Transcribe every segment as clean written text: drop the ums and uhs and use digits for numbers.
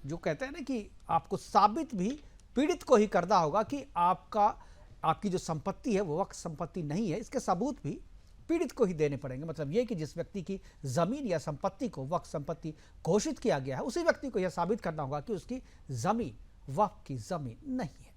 जो कहते हैं ना कि आपको साबित भी पीड़ित को ही करना होगा कि आपकी जो संपत्ति है वो वक्फ संपत्ति नहीं है, इसके सबूत भी पीड़ित को ही देने पड़ेंगे। मतलब ये कि जिस व्यक्ति की जमीन या संपत्ति को वक्फ संपत्ति घोषित किया गया है, उसी व्यक्ति को यह साबित करना होगा कि उसकी जमीन वक्फ की जमीन नहीं है।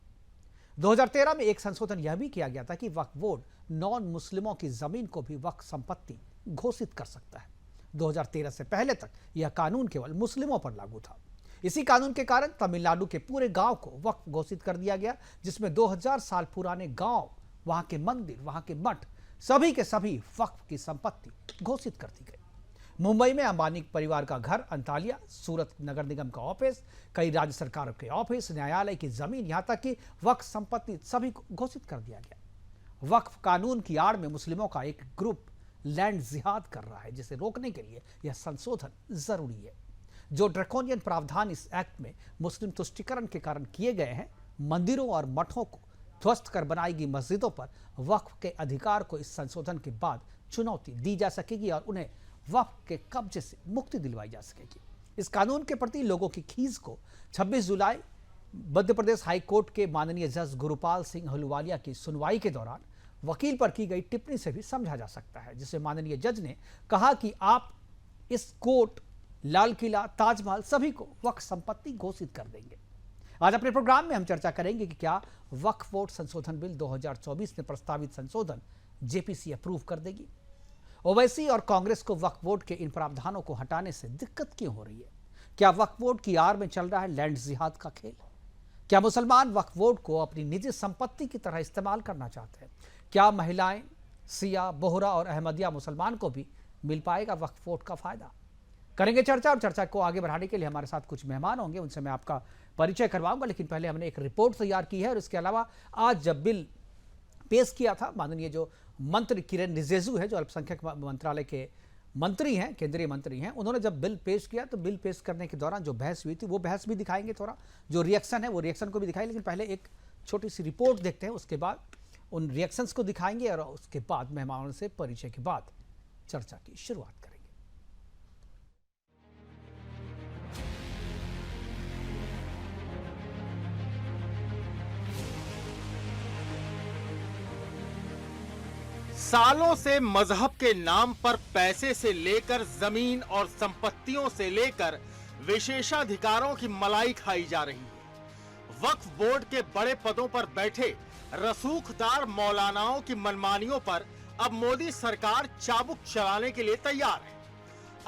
2013 में एक संशोधन यह भी किया गया था कि वक्फ बोर्ड नॉन मुस्लिमों की जमीन को भी वक्फ संपत्ति घोषित कर सकता है। 2013 से पहले तक यह कानून केवल मुस्लिमों पर लागू था। इसी कानून के कारण तमिलनाडु के पूरे गांव को वक्फ घोषित कर दिया गया, जिसमें 2000 साल पुराने गांव, वहां के मंदिर, वहां के मठ, सभी के सभी वक्फ की संपत्ति घोषित कर दी गई। मुंबई में अंबानी परिवार का घर, अंतालिया, सूरत नगर निगम का ऑफिस, कई राज्य सरकारों के ऑफिस, न्यायालय की जमीन, यहां तक कि वक्फ संपत्ति सभी को घोषित कर दिया गया। वक्फ कानून की आड़ में मुस्लिमों का एक ग्रुप लैंड जिहाद कर रहा है, जिसे रोकने के लिए यह संशोधन जरूरी है। जो ड्रैकोनियन प्रावधान इस एक्ट में मुस्लिम तुष्टीकरण के कारण किए गए हैं, मंदिरों और मठों को ध्वस्त कर बनाई गई मस्जिदों पर वक्फ के अधिकार को इस संशोधन के बाद चुनौती दी जा सकेगी और उन्हें वक्फ के कब्जे से मुक्ति दिलवाई जा सकेगी। इस कानून के प्रति लोगों की खींच को 26 जुलाई मध्य प्रदेश हाई कोर्ट के माननीय जज गुरुपाल सिंह अहलूवालिया की सुनवाई के दौरान वकील पर की गई टिप्पणी से भी समझा जा सकता है, जिसे माननीय जज ने कहा कि आप इस कोर्ट, लाल किला, ताजमहल सभी को वक्फ संपत्ति घोषित कर देंगे। आज अपने प्रोग्राम में हम चर्चा करेंगे कि क्या वक्फ बोर्ड संशोधन बिल 2024 में प्रस्तावित संशोधन जेपीसी अप्रूव कर देगी। ओवैसी और कांग्रेस को वक्फ बोर्ड के इन प्रावधानों को हटाने से दिक्कत क्यों हो रही है? क्या वक्फ बोर्ड की आड़ में चल रहा है लैंड जिहाद का खेल? क्या मुसलमान वक्फ बोर्ड को अपनी निजी संपत्ति की तरह इस्तेमाल करना चाहते हैं? क्या महिलाएं, सिया, बोहरा और अहमदिया मुसलमान को भी मिल पाएगा वक्फ बोर्ड का फायदा? करेंगे चर्चा, और चर्चा को आगे बढ़ाने के लिए हमारे साथ कुछ मेहमान होंगे, उनसे मैं आपका परिचय करवाऊंगा। लेकिन पहले हमने एक रिपोर्ट तैयार की है, और इसके अलावा आज जब बिल पेश किया था, माननीय जो मंत्री किरेन रिजिजू है, जो अल्पसंख्यक मंत्रालय के मंत्री हैं, केंद्रीय मंत्री हैं, उन्होंने जब बिल पेश किया तो बिल पेश करने के दौरान जो बहस हुई थी वो बहस भी दिखाएंगे, थोड़ा जो रिएक्शन है वो रिएक्शन को भी दिखाएंगे। लेकिन पहले एक छोटी सी रिपोर्ट देखते हैं, उसके बाद उन रिएक्शंस को दिखाएंगे और उसके बाद मेहमानों से परिचय के बाद चर्चा की शुरुआत करेंगे। सालों से मजहब के नाम पर पैसे से लेकर जमीन और संपत्तियों से लेकर विशेषाधिकारों की मलाई खाई जा रही है। वक्फ बोर्ड के बड़े पदों पर बैठे रसूखदार मौलानाओं की मनमानियों पर अब मोदी सरकार चाबुक चलाने के लिए तैयार है।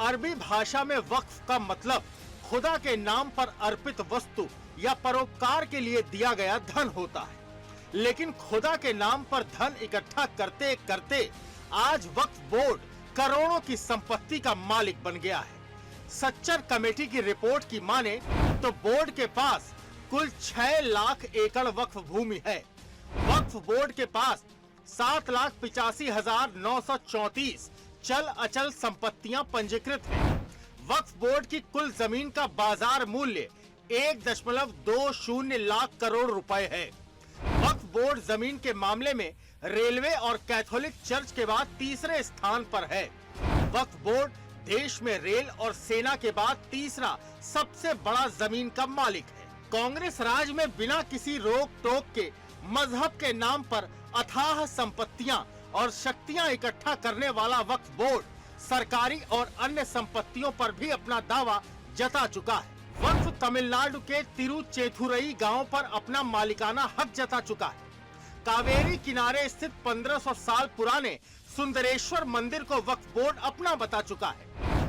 अरबी भाषा में वक्फ का मतलब खुदा के नाम पर अर्पित वस्तु या परोपकार के लिए दिया गया धन होता है। लेकिन खुदा के नाम पर धन इकट्ठा करते करते आज वक्फ बोर्ड करोड़ों की संपत्ति का मालिक बन गया है। सच्चर कमेटी की रिपोर्ट की माने तो बोर्ड के पास कुल 6 लाख एकड़ वक्फ भूमि है। वक्फ बोर्ड के पास 7,85,934 चल अचल संपत्तियां पंजीकृत हैं। वक्फ बोर्ड की कुल जमीन का बाजार मूल्य 1.20 लाख करोड़ रुपए है। वक्फ बोर्ड जमीन के मामले में रेलवे और कैथोलिक चर्च के बाद तीसरे स्थान पर है। वक्फ बोर्ड देश में रेल और सेना के बाद तीसरा सबसे बड़ा जमीन का मालिक है। कांग्रेस राज में बिना किसी रोक टोक के मजहब के नाम पर अथाह संपत्तियां और शक्तियां इकट्ठा करने वाला वक्फ बोर्ड सरकारी और अन्य संपत्तियों पर भी अपना दावा जता चुका है। वक्फ तमिलनाडु के तिरुचेथुरई गांव पर अपना मालिकाना हक जता चुका है। कावेरी किनारे स्थित 1500 साल पुराने सुंदरेश्वर मंदिर को वक्फ बोर्ड अपना बता चुका है।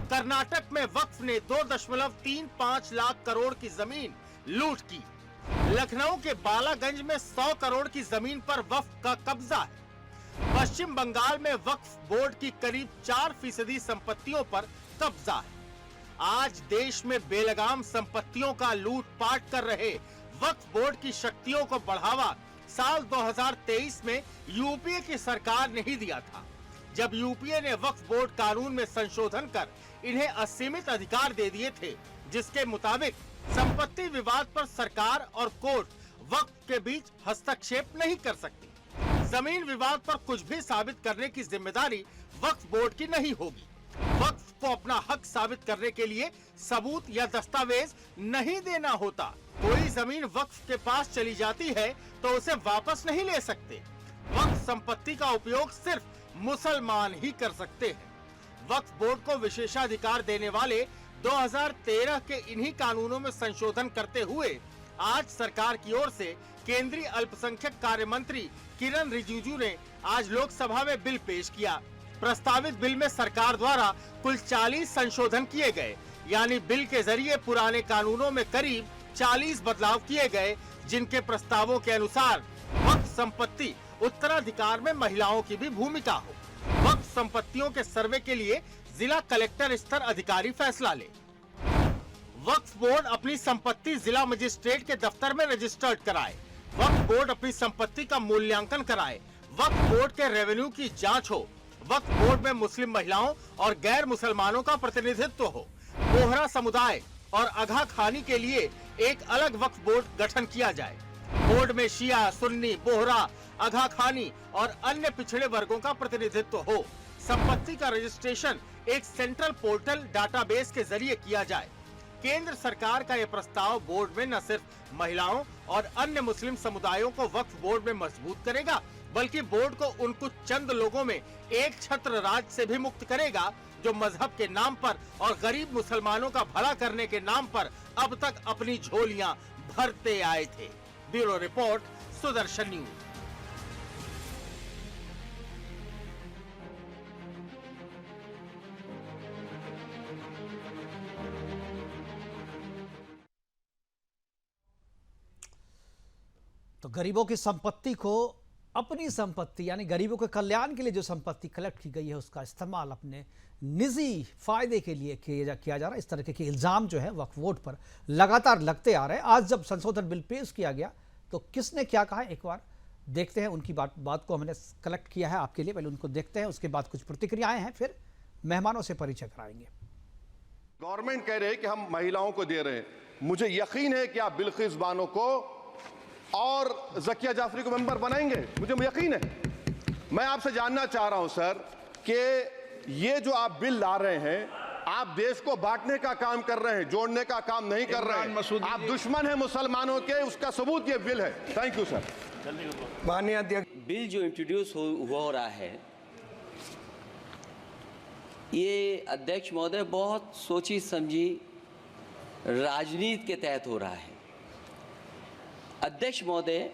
कर्नाटक में वक्फ ने 2.35 लाख करोड़ की जमीन लूट की। लखनऊ के बालागंज में 100 करोड़ की जमीन पर वक्फ का कब्जा है। पश्चिम बंगाल में वक्फ बोर्ड की करीब 4% संपत्तियों पर कब्जा है। आज देश में बेलगाम संपत्तियों का लूटपाट कर रहे वक्फ बोर्ड की शक्तियों को बढ़ावा साल 2023 में यूपीए की सरकार ने ही दिया था, जब यूपीए ने वक्फ बोर्ड कानून में संशोधन कर इन्हें असीमित अधिकार दे दिए थे, जिसके मुताबिक संपत्ति विवाद पर सरकार और कोर्ट वक्फ के बीच हस्तक्षेप नहीं कर सकती। जमीन विवाद पर कुछ भी साबित करने की जिम्मेदारी वक्फ बोर्ड की नहीं होगी। वक्फ आपको अपना हक साबित करने के लिए सबूत या दस्तावेज नहीं देना होता। कोई जमीन वक्फ के पास चली जाती है तो उसे वापस नहीं ले सकते। वक्फ संपत्ति का उपयोग सिर्फ मुसलमान ही कर सकते हैं। वक्फ बोर्ड को विशेषाधिकार देने वाले 2013 के इन्हीं कानूनों में संशोधन करते हुए आज सरकार की ओर से केंद्रीय अल्पसंख्यक कार्य मंत्री किरण रिजिजू ने आज लोकसभा में बिल पेश किया। प्रस्तावित बिल में सरकार द्वारा कुल 40 संशोधन किए गए, यानी बिल के जरिए पुराने कानूनों में करीब 40 बदलाव किए गए, जिनके प्रस्तावों के अनुसार वक्फ संपत्ति उत्तराधिकार में महिलाओं की भी भूमिका हो। वक्फ संपत्तियों के सर्वे के लिए जिला कलेक्टर स्तर अधिकारी फैसला ले। वक्फ बोर्ड अपनी संपत्ति जिला मजिस्ट्रेट के दफ्तर में रजिस्टर्ड कराए। वक्फ बोर्ड अपनी संपत्ति का मूल्यांकन कराए। वक्फ बोर्ड के रेवेन्यू की जांच हो। वक्फ बोर्ड में मुस्लिम महिलाओं और गैर मुसलमानों का प्रतिनिधित्व हो। बोहरा समुदाय और अघा खानी के लिए एक अलग वक्फ बोर्ड गठन किया जाए। बोर्ड में शिया, सुन्नी, बोहरा, अघा खानी और अन्य पिछड़े वर्गों का प्रतिनिधित्व हो। संपत्ति का रजिस्ट्रेशन एक सेंट्रल पोर्टल डाटाबेस के जरिए किया जाए। केंद्र सरकार का यह प्रस्ताव बोर्ड में न सिर्फ महिलाओं और अन्य मुस्लिम समुदायों को वक्फ बोर्ड में मजबूत करेगा, बल्कि बोर्ड को उन कुछ चंद लोगों में एक छत्र राज से भी मुक्त करेगा जो मजहब के नाम पर और गरीब मुसलमानों का भला करने के नाम पर अब तक अपनी झोलियां भरते आए थे। Bureau report, Sudarshan news. तो गरीबों की संपत्ति को अपनी संपत्ति यानी गरीबों के कल्याण के लिए जो संपत्ति कलेक्ट की गई है उसका इस्तेमाल अपने निजी फायदे के लिए किया जा रहा है। इस तरह के इल्ज़ाम जो है वक्फ बोर्ड पर लगातार लगते आ रहे हैं। आज जब संशोधन बिल पेश किया गया तो किसने क्या कहा, एक बार देखते हैं। उनकी बात को हमने कलेक्ट किया है आपके लिए, पहले उनको देखते हैं, उसके बाद कुछ प्रतिक्रियाएं हैं, फिर मेहमानों से परिचय कराएंगे। गवर्नमेंट कह रहे हैं कि हम महिलाओं को दे रहे हैं। मुझे यकीन है कि आप बिल्किस बानो को और ज़किया जाफरी को मेंबर बनाएंगे, मुझे यकीन है। मैं आपसे जानना चाह रहा हूं सर कि ये जो आप बिल ला रहे हैं, आप देश को बांटने का काम कर रहे हैं, जोड़ने का काम नहीं कर रहे हैं। आप दुश्मन हैं मुसलमानों के, उसका सबूत ये बिल है। Thank you sir. माननीय अध्यक्ष, बिल जो इंट्रोड्यूस हो रहा है, ये अध्यक्ष महोदय बहुत सोची समझी राजनीति के तहत हो रहा है। अध्यक्ष महोदय,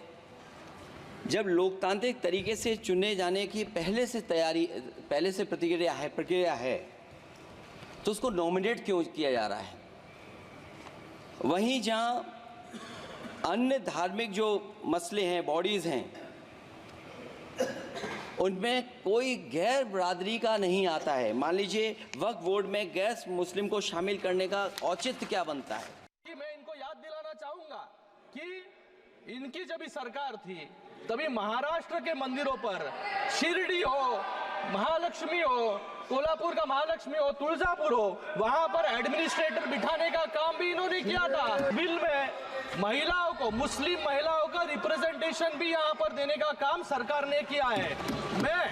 जब लोकतांत्रिक तरीके से चुने जाने की पहले से प्रक्रिया है तो उसको नॉमिनेट क्यों किया जा रहा है? वहीं जहां अन्य धार्मिक जो मसले हैं, बॉडीज़ हैं, उनमें कोई गैर बरादरी का नहीं आता है। मान लीजिए वक्फ बोर्ड में गैर मुस्लिम को शामिल करने का औचित्य क्या बनता है? मैं इनको याद दिलाना चाहूंगा कि इनकी जब भी सरकार थी तभी महाराष्ट्र के मंदिरों पर शिरडी हो, महालक्ष्मी हो, कोल्हापुर का महालक्ष्मी हो, तुळजापुर हो, वहां पर एडमिनिस्ट्रेटर बिठाने का काम भी इन्होंने किया था। बिल में महिलाओं को, मुस्लिम महिलाओं का रिप्रेजेंटेशन भी यहां पर देने का काम सरकार ने किया है। मैं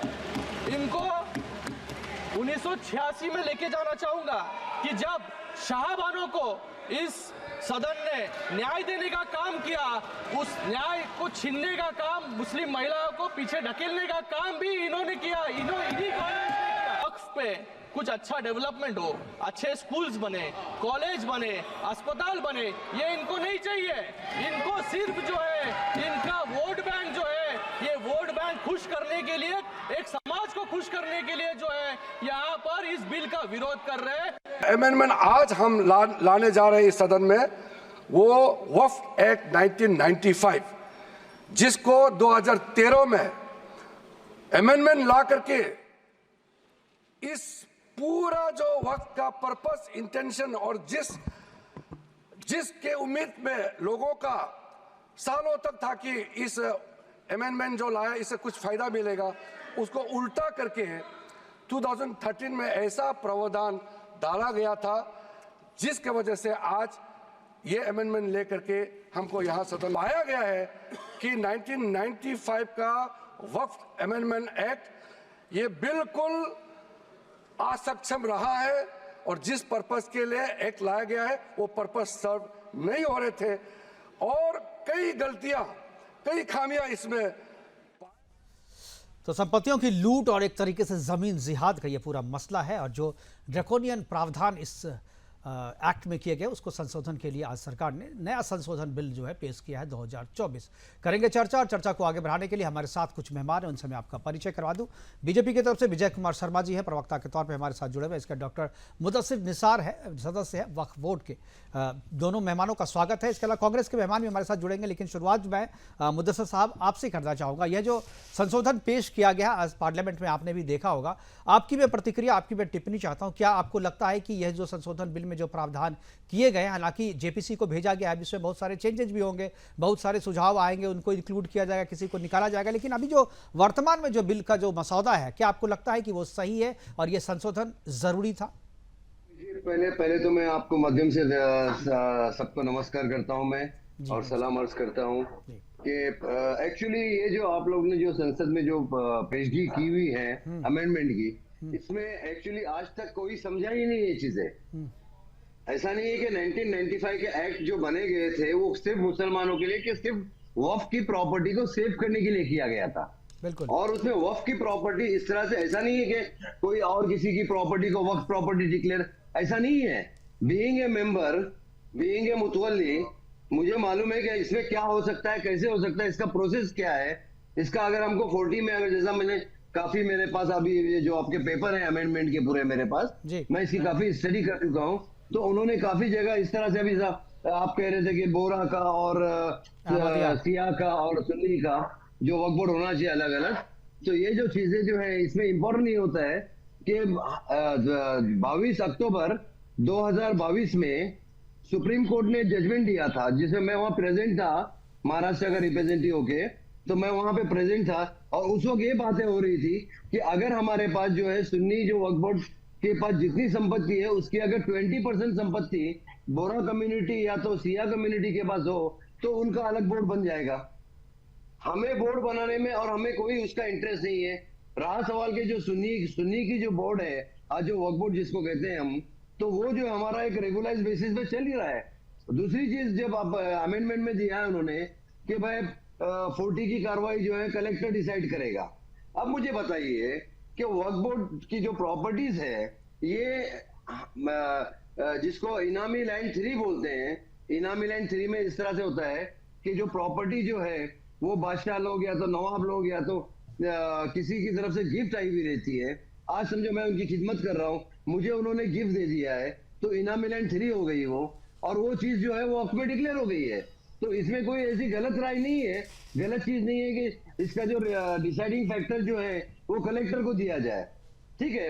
इनको 1986 में लेके जाना चाहूंगा कि जब शाहबानों को इस सदन ने न्याय देने का काम किया, उस न्याय को छीनने का काम, मुस्लिम महिलाओं को पीछे ढकेलने का काम भी इन्होंने किया। इन्हीं वक्फ पे कुछ अच्छा डेवलपमेंट हो, अच्छे स्कूल्स बने, कॉलेज बने, अस्पताल बने, ये इनको नहीं चाहिए। इनको सिर्फ जो है इनका वोट बैंक जो है, ये वोट बैंक खुश करने के लिए, एक समाज को खुश करने के लिए जो है यहाँ पर इस बिल का विरोध कर रहे हैं। अमेंडमेंट आज हम लाने जा रहे हैं इस सदन में, वो वक्फ एक्ट 1995, जिसको 2013 में अमेंडमेंट ला करके इस पूरा जो वक्त का पर्पस, इंटेंशन और जिसके उम्मीद में लोगों का सालों तक था कि इस अमेंडमेंट जो लाया इससे कुछ फायदा मिलेगा, उसको उल्टा करके 2013 में ऐसा प्रावधान डाला गया था जिसके वजह से आज ये अमेंडमेंट लेकर के हमको यहाँ सदन लाया गया है कि 1995 का वक्फ अमेंडमेंट एक्ट ये बिल्कुल असक्षम रहा है और जिस पर्पस के लिए एक्ट लाया गया है वो पर्पस सर्व नहीं हो रहे थे और कई गलतियां, कई खामियां इसमें। तो संपत्तियों की लूट और एक तरीके से जमीन जिहाद का ये पूरा मसला है और जो ड्रैकोनियन प्रावधान इस एक्ट में किए गए उसको संशोधन के लिए आज सरकार ने नया संशोधन बिल जो है पेश किया है 2024। करेंगे चर्चा और चर्चा को आगे बढ़ाने के लिए हमारे साथ कुछ मेहमान हैं, उनसे मैं आपका परिचय करवा दूं। बीजेपी की तरफ से विजय कुमार शर्मा जी हैं, प्रवक्ता के तौर पे हमारे साथ जुड़े हुए। इसका डॉक्टर मुदस्सिर निसार है, सदस्य है वक्फ बोर्ड के। दोनों मेहमानों का स्वागत है। इसके अलावा कांग्रेस के मेहमान भी हमारे साथ जुड़ेंगे, लेकिन शुरुआत मैं मुदस्सिर साहब आपसे करना चाहूँगा। यह जो संशोधन पेश किया गया आज पार्लियामेंट में, आपने भी देखा होगा, आपकी मैं प्रतिक्रिया, आपकी मैं टिप्पणी चाहता हूँ। क्या आपको लगता है कि यह जो संशोधन बिल में जो प्रावधान किए गए, हालांकि जेपीसी को भेजा गया है, इसमें बहुत सारे चेंजेस भी होंगे, बहुत सारे सुझाव आएंगे, उनको इंक्लूड किया जाएगा, किसी को निकाला जाएगा, लेकिन अभी जो वर्तमान में जो बिल का जो मसौदा है, क्या आपको लगता है कि वो सही है और ये संशोधन जरूरी था? पहले तो मैं आपको माध्यम से सबको नमस्कार करता हूं मैं और सलाम अर्ज करता हूं कि एक्चुअली ये जो आप लोग ने जो संसद में जो पेशगी की हुई है अमेंडमेंट की, इसमें एक्चुअली आज तक कोई समझा ही नहीं ये चीजें। ऐसा नहीं है कि 1995 के एक्ट जो बने गए थे वो सिर्फ मुसलमानों के लिए, कि सिर्फ वक्फ की प्रॉपर्टी को सेव करने के लिए किया गया था। बिल्कुल। और उसमें वक्फ की प्रॉपर्टी इस तरह से, ऐसा नहीं है कि कोई और किसी की प्रॉपर्टी को वक्फ प्रॉपर्टी डिक्लेयर, ऐसा नहीं है। Being a member, being a मुतवल्ली, मुझे मालूम है कि इसमें क्या हो सकता है, कैसे हो सकता है, इसका प्रोसेस क्या है। इसका अगर हमको 40 में, अगर जैसा मैंने काफी, मेरे पास अभी ये जो आपके पेपर है अमेंडमेंट के पूरे मेरे पास, मैं इसकी काफी स्टडी कर चुका हूँ। तो उन्होंने काफी जगह इस तरह से, अभी आप कह रहे थे कि बोरा का और सिया का और सुन्नी का जो वक्फ बोर्ड होना चाहिए अलग अलग, तो ये जो चीजें जो है इसमें इंपॉर्टेंट ये होता है कि 22 अक्टूबर 2022 में सुप्रीम कोर्ट ने जजमेंट दिया था, जिसमें मैं वहां प्रेजेंट था, महाराष्ट्र का रिप्रेजेंटेटिव होके, तो मैं वहां पे प्रेजेंट था। और उस वक्त ये बातें हो रही थी कि अगर हमारे पास जो है सुन्नी जो वक्फ बोर्ड के पास जितनी संपत्ति है उसकी अगर 20% संपत्ति बोरा कम्युनिटी या तो सिया कम्युनिटी के पास हो तो उनका अलग बोर्ड बन जाएगा। हमें बोर्ड बनाने में और हमें कोई उसका इंटरेस्ट नहीं है। रहा सवाल के जो सुन्नी की जो बोर्ड है, आज जो वक्फ बोर्ड जिसको कहते हैं हम, तो वो जो हमारा एक रेगुलाइज बेसिस पे चल ही रहा है। दूसरी चीज, जब आप अमेंडमेंट में दिया है उन्होंने कि भाई 40 की कार्रवाई जो है कलेक्टर डिसाइड करेगा। अब मुझे बताइए कि वक्फ बोर्ड की जो प्रॉपर्टीज है, ये जिसको इनामी लैंड 3 बोलते हैं, इनामी लैंड 3 में इस तरह से होता है कि जो प्रॉपर्टी जो है वो बादशाह लोग या तो नवाब लोग या तो किसी की तरफ से गिफ्ट आई हुई रहती है। आज समझो मैं उनकी खिदमत कर रहा हूँ, मुझे उन्होंने गिफ्ट दे दिया है, तो इनामी लैंड 3 हो गई वो, और वो चीज जो है वो वक्फ में डिक्लेयर हो गई है। तो इसमें कोई ऐसी गलत राय नहीं है, गलत चीज नहीं है कि इसका जो डिसाइडिंग फैक्टर जो है वो कलेक्टर को दिया जाए। ठीक है,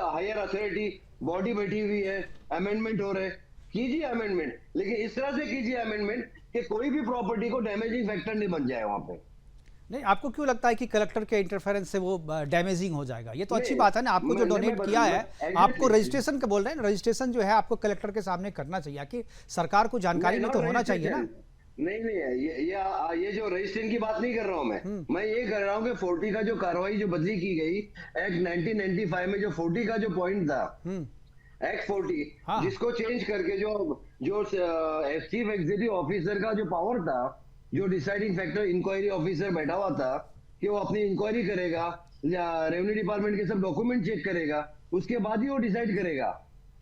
हायर अथॉरिटी बॉडी बैठी हुई है, अमेंडमेंट हो रहे, कीजिए अमेंडमेंट, लेकिन इस तरह से कीजिए अमेंडमेंट कि कोई भी प्रॉपर्टी को डैमेजिंग फैक्टर नहीं बन जाए वहां पे। नहीं, आपको क्यों लगता है कि कलेक्टर के इंटरफेरेंस से वो डैमेजिंग हो जाएगा? ये तो अच्छी बात है ना, आपको जो डोनेट किया है, आपको रजिस्ट्रेशन का बोल रहे हैं, रजिस्ट्रेशन जो है आपको कलेक्टर के सामने करना चाहिए कि सरकार को जानकारी में तो होना चाहिए ना। नहीं, ये जो रजिस्ट्रेशन की बात नहीं कर रहा हूं मैं ये कर रहा हूं कि 40 का जो कार्रवाई जो बदली की गई एक्ट 1995 में, जो 40 का जो पॉइंट था, एक्ट 40, जिसको चेंज करके जो चीफ एग्जीक्यूटिव ऑफिसर का जो पावर था, जो डिसाइडिंग फैक्टर इंक्वायरी ऑफिसर बैठा हुआ था कि वो अपनी इंक्वायरी करेगा, रेवेन्यू डिपार्टमेंट के सब डॉक्यूमेंट चेक करेगा, उसके बाद ही वो डिसाइड करेगा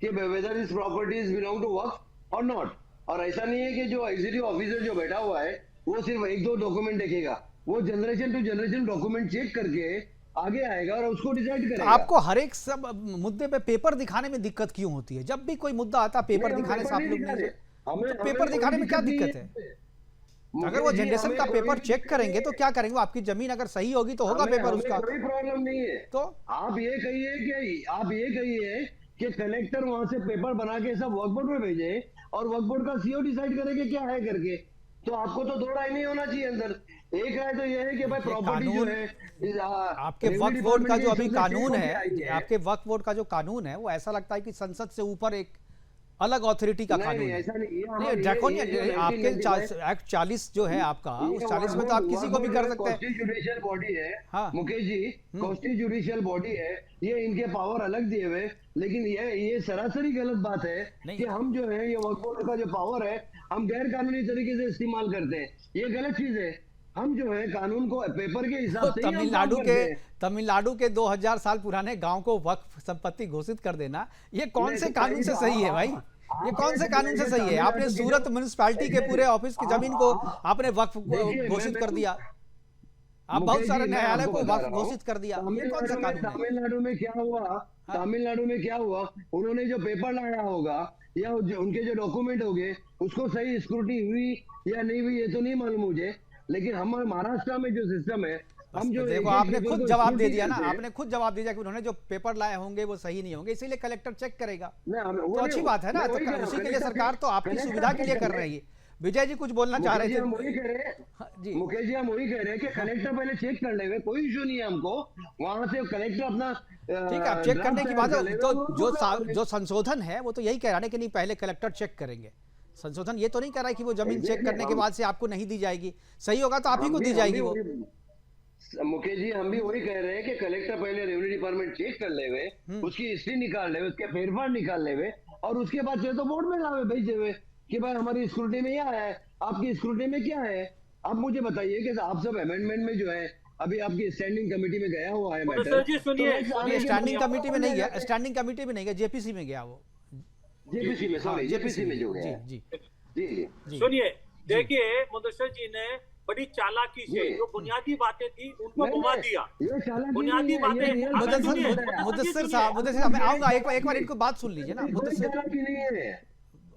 कि whether this properties belong to वक्फ और नॉट। और ऐसा नहीं है कि जो एग्जीक्यूटिव ऑफिसर जो बैठा हुआ है वो सिर्फ 1-2 डॉक्यूमेंट देखेगा, वो generation to generation document check करके आगे आएगा और उसको डिसाइड करेगा। आपको हर एक सब मुद्दे पे पेपर दिखाने में दिक्कत क्यों होती है? जब भी कोई मुद्दा आता है पेपर दिखाने से आप लोग तो पेपर दिखाने में क्या दिक्कत है? अगर वो जनरेशन का पेपर चेक करेंगे तो क्या करेंगे? आपकी जमीन अगर सही होगी तो होगा पेपर उसका, कोई प्रॉब्लम नहीं है। तो आप ये कहिए कि कलेक्टर वहां से पेपर बना के सब वक्फ बोर्ड में भेजे और वक्फ बोर्ड का सीओ डिसाइड करे कि क्या है करके, तो आपको तो दो राय नहीं होना चाहिए अंदर। एक राय तो यह है कि भाई प्रॉपर्टी जो है आपके वक्फ बोर्ड का जो अभी कानून है, आपके वक्फ बोर्ड का जो कानून है वो ऐसा लगता है कि संसद से ऊपर एक अलग अथॉरिटी का कानून है। ऐसा नहीं, ये नहीं, हमारे- ड्रैकोनियन ये आपके 1995 एक्ट 40 जो है आपका, उस 40 में तो आप किसी को भी कर सकते हैं। कॉन्स्टिट्यूशनल बॉडी है हाँ। मुकेश जी, कॉन्स्टिट्यूशनल बॉडी है, ये इनके पावर अलग दिए हुए, लेकिन ये सरासरी गलत बात है नहीं। कि हम जो है ये वक्फ बोर्ड का जो पावर है हम गैर कानूनी तरीके से इस्तेमाल करते हैं, ये गलत चीज है। हम जो है कानून को पेपर के हिसाब से ही हम काम करते हैं। तमिलनाडु के 2000 साल पुराने गांव को वक्फ संपत्ति घोषित कर देना, ये कौन नहीं, से तो कानून से सही है भाई? ये कौन से कानून से सही है? आपने सूरत म्युनिसिपैलिटी के पूरे ऑफिस की जमीन को आपने वक्फ देखिए, घोषित मैं- कर दिया। आप बहुत मुकेश सारे जी, मैं न्यायालय आपको को बता वक्फ रहा हूँ, घोषित कर दिया, ये कौन सा कानून है? तमिलनाडु में क्या हुआ, तमिलनाडु में क्या हुआ, उन्होंने जो पेपर लाया होगा या उनके जो डॉक्यूमेंट होंगे उसको सही स्क्रूटनी हुई या नहीं हुई ये तो नहीं मालूम मुझे, लेकिन हमारे महाराष्ट्र में जो सिस्टम है हम जो देखो, एक-एक आपने पेपर खुद को जवाब दे scrutiny दिया ना, करते हैं। आपने खुद जवाब दे दिया कि उन्होंने जो पेपर लाए होंगे वो सही नहीं होंगे, इसीलिए कलेक्टर चेक करेगा। वो तो अच्छी नहीं- बात है ना, मैं तो वही कह रहा हूँ, उसी के लिए कलेक्टर सरकार तो आपकी कलेक्टर सुविधा के लिए चेक कर करे। रही है। विजय जी कुछ बोलना चाह रहे मुकेश जी, हम थे। वही कह रहे हाँ, हैं जी। मुकेश जी, हम वही कह रहे हैं कि कलेक्टर पहले चेक कर लेंगे, कोई इशू नहीं है हमको, वहां से कलेक्टर अपना ठीक है, अब चेक करने की बात है, तो जो जो संशोधन है वो तो यही कह रहा है कि नहीं पहले कलेक्टर चेक करेंगे। संशोधन ये तो नहीं कह रहा है कि वो जमीन चेक करने के बाद से आपको नहीं दी जाएगी, सही होगा तो आप ही को दी जाएगी वो। मुकेश जी, हम भी वही कह रहे हैं कि कलेक्टर पहले रेवेन्यू डिपार्टमेंट चेक कर लेवे, उसकी हिस्ट्री निकाल लेवे, उसके फेरफार निकाल लेवे, और उसके बाद फिर तो बोर्ड में लावे भेजे हुए कि भाई हमारी स्क्रूटनी में क्या है, आपकी स्क्रूटनी में क्या है। अब मुझे बताइए कि आप सब अमेंडमेंट में जो है अभी आपकी स्टैंडिंग कमेटी में गया हुआ है मैटर, सर जी सुनिए, ये स्टैंडिंग कमेटी में नहीं गया, स्टैंडिंग कमेटी में नहीं गया, जेपीसी में गया वो। जेपीसी में, सॉरी जेपीसी में जो जी गया। जी जी जी। सुनिए, देखिए मुदस्सिर जी ने बड़ी चालाकी से जी। जो बुनियादी बातें थी उनको घुमा दिया। ये चालाकी बुनियादी नहीं है, बातें- ये real मुदस्सिर- बात है। मुदस्सिर साहब, मैं आऊंगा, एक बार इनको बात सुन लीजिए ना। कोई मुदस्सिर चालाकी नहीं है।